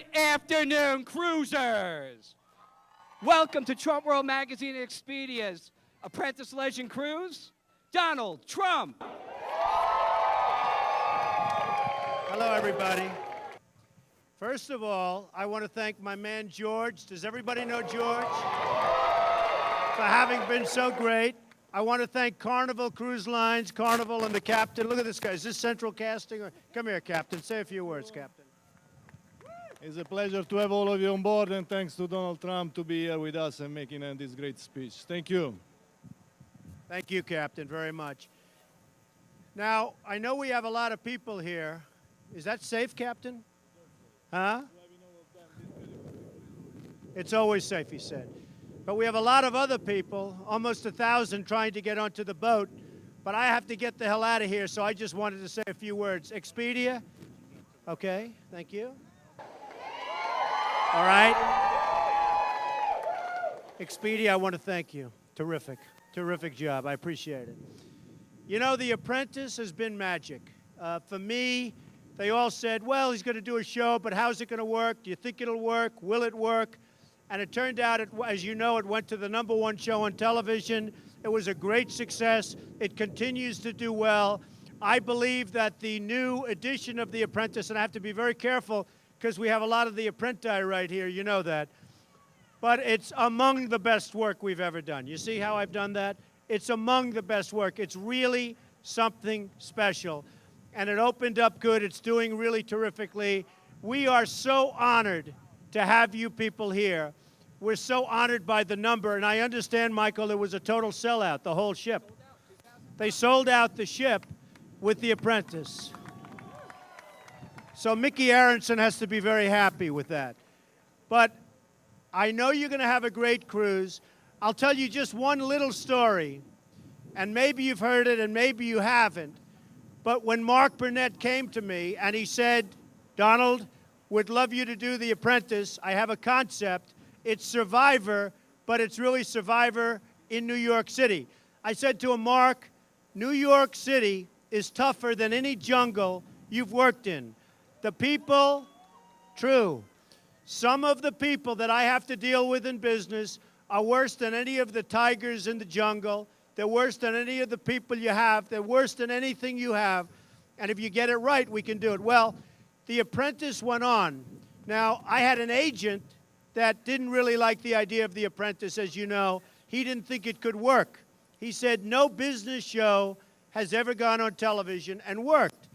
Good afternoon, cruisers. Welcome to Trump World Magazine and Expedia's Apprentice Legend Cruise, Donald Trump. Hello, everybody. First of all, I want to thank my man, George. Does everybody know George? For having been so great. I want to thank Carnival Cruise Lines, Carnival, and the captain. Look at this guy. Is this central casting? Come here, Captain. Say a few words, Captain. It's a pleasure to have all of you on board, and thanks to Donald Trump to be here with us and making this great speech. Thank you. Thank you, Captain, very much. Now, I know we have a lot of people here. Is that safe, Captain? Huh? It's always safe, he said. But we have a lot of other people, almost 1,000, trying to get onto the boat. But I have to get the hell out of here, so I just wanted to say a few words. Expedia? Okay, thank you. All right. Expedia, I want to thank you. Terrific. Terrific job. I appreciate it. You know, The Apprentice has been magic. For me, they all said, well, he's going to do a show, but how's it going to work? Do you think it'll work? Will it work? And it turned out, as you know, it went to the #1 show on television. It was a great success. It continues to do well. I believe that the new edition of The Apprentice, and I have to be very careful because we have a lot of the Apprentice right here, you know that. But it's among the best work we've ever done. You see how I've done that? It's among the best work. It's really something special. And it opened up good. It's doing really terrifically. We are so honored to have you people here. We're so honored by the number. And I understand, Michael, it was a total sellout, the whole ship. They sold out the ship with The Apprentice. So Mickey Aronson has to be very happy with that. But I know you're going to have a great cruise. I'll tell you just one little story. And maybe you've heard it and maybe you haven't. But when Mark Burnett came to me and he said, Donald, would love you to do The Apprentice. I have a concept. It's Survivor, but it's really Survivor in New York City. I said to him, Mark, New York City is tougher than any jungle you've worked in. The people, true. Some of the people that I have to deal with in business are worse than any of the tigers in the jungle. They're worse than any of the people you have. They're worse than anything you have. And if you get it right, we can do it. Well, The Apprentice went on. Now, I had an agent that didn't really like the idea of The Apprentice, as you know. He didn't think it could work. He said, no business show has ever gone on television and worked.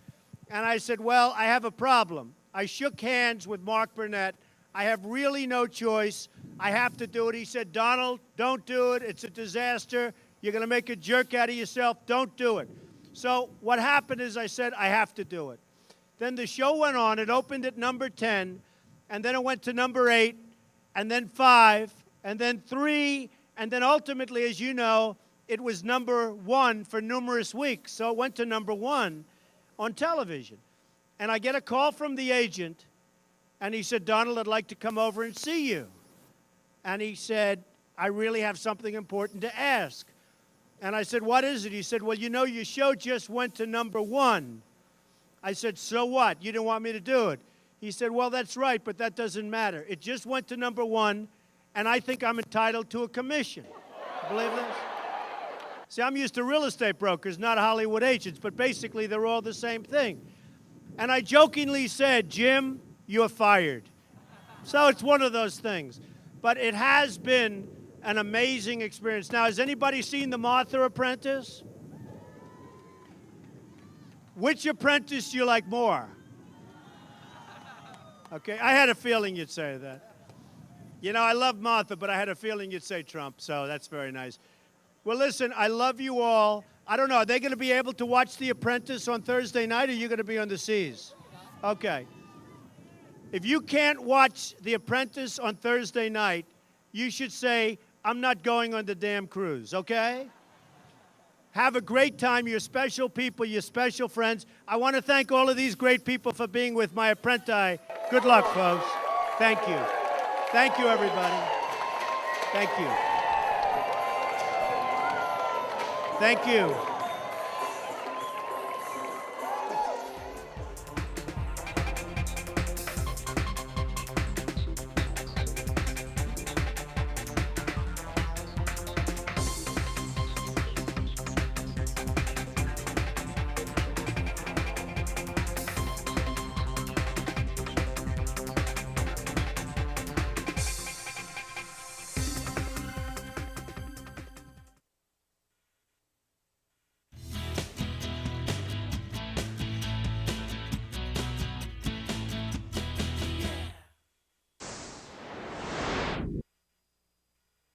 And I said, well, I have a problem. I shook hands with Mark Burnett. I have really no choice. I have to do it. He said, Donald, don't do it. It's a disaster. You're going to make a jerk out of yourself. Don't do it. So what happened is I said, I have to do it. Then the show went on. It opened at number 10, and then it went to number 8, and then 5, and then 3, and then ultimately, as you know, it was number 1 for numerous weeks. So it went to number 1 on television. And I get a call from the agent, and he said, Donald, I'd like to come over and see you. And he said, I really have something important to ask. And I said, what is it? He said, well, you know, your show just went to number 1. I said, so what? You didn't want me to do it. He said, well, that's right, but that doesn't matter. It just went to number 1, and I think I'm entitled to a commission. Believe this? See, I'm used to real estate brokers, not Hollywood agents, but basically they're all the same thing. And I jokingly said, Jim, you're fired. So it's one of those things. But it has been an amazing experience. Now, has anybody seen the Martha Apprentice? Which apprentice do you like more? Okay, I had a feeling you'd say that. You know, I love Martha, but I had a feeling you'd say Trump, so that's very nice. Well, listen, I love you all. I don't know, are they going to be able to watch The Apprentice on Thursday night, or are you going to be on the seas? Okay. If you can't watch The Apprentice on Thursday night, you should say, I'm not going on the damn cruise, okay? Have a great time, you're special people, you're special friends. I want to thank all of these great people for being with my Apprentice. Good luck, folks. Thank you. Thank you, everybody. Thank you. Thank you.